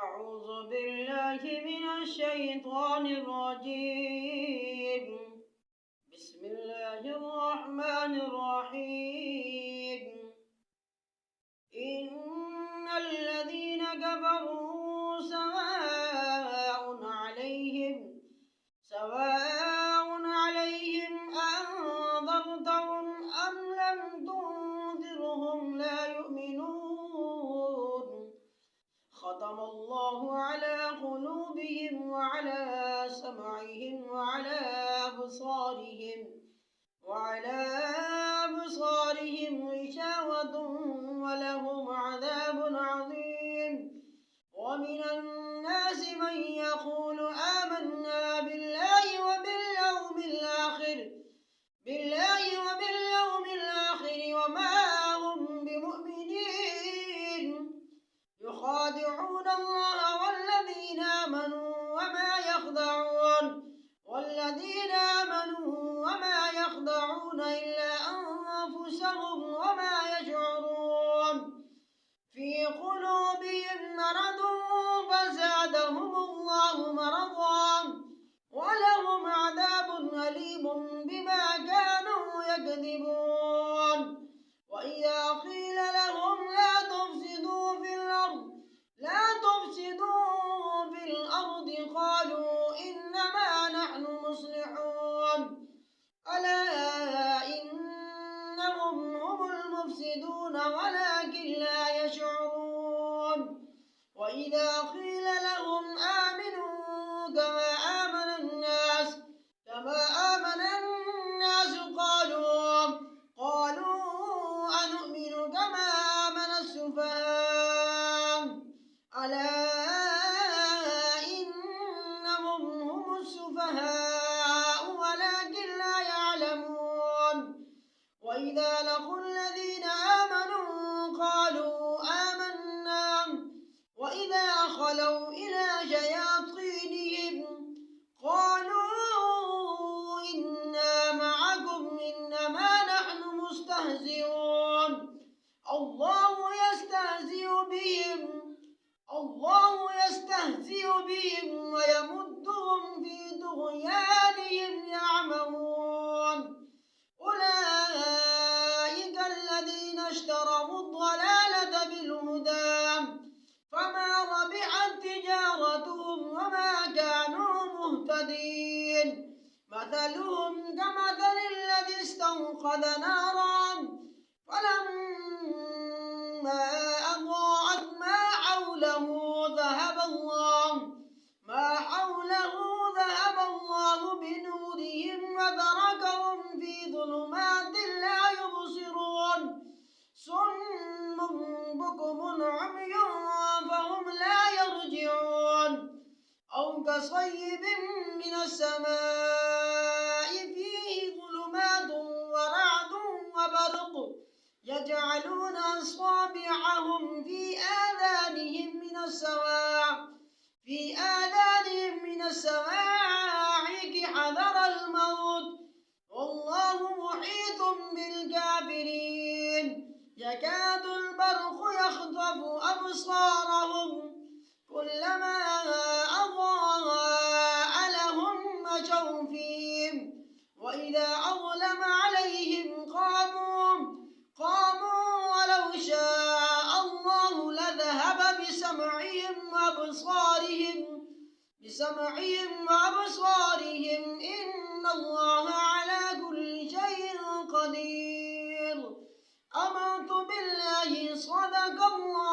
أعوذ بالله من الشيطان الرجيم. بسم الله الرحمن الرحيم. إن الذين كفروا سواء عليهم أنذرتهم أم لم تنذرهم لا يؤمنون. ختم الله على قلوبهم وعلى سمعهم وعلى أبصارهم غشاوة ولهم عذاب عظيم. ومن الناس من يقول آمنا بالله وباليوم الآخر وما هم بمؤمنين. يخادعون الله والذين آمنوا وما يخدعون إلا أنفسهم وما يشعرون. في قلوبهم مرض فزادهم الله مرضا ولهم عذاب أليم بما كانوا يكذبون. وإذا قيل لهم لا تفسدوا في الأرض قالوا إنما نحن مصلحون. ألا إنهم هم المفسدون ولكن لا يشعرون. وإذا قيل لهم آمنوا كما آمن الناس قالوا أنؤمن كما آمن السفهاء. ألا إنهم هم السفهاء ولكن لا يعلمون. وإذا لقوا الذين آمنوا قالوا آمنا وإذا خلوا إلى شياطينهم قالوا إنا معكم إنما نحن مستهزئون. الله يستهزئ بهم ويمدهم في طغيانهم يعمهون. أولئك الذين اشتروا الضلالة بالهدى فما ربحت تجارتهم وما كانوا مهتدين. مثلهم كمثل الذي استوقد نارا فلما أضاءت ما حوله ذهب الله بنورهم وتركهم في ظلمات لا يبصرون. صم بكم عمي فهم لا يرجعون. أو كصيب من السماء فيه ظلمات ورعد وبرق يجعلون أصابعهم في آذانهم من الصواعق حذر الموت والله محيط بالكافرين. يكاد البرق يخطف أبصارهم كلما أضاء لهم مشوا فيه وإذا أظلم عليهم قاموا ولو شاء الله لذهب بسمعهم وأبصارهم إن الله على كل شيء قدير. آمنت بالله صدق الله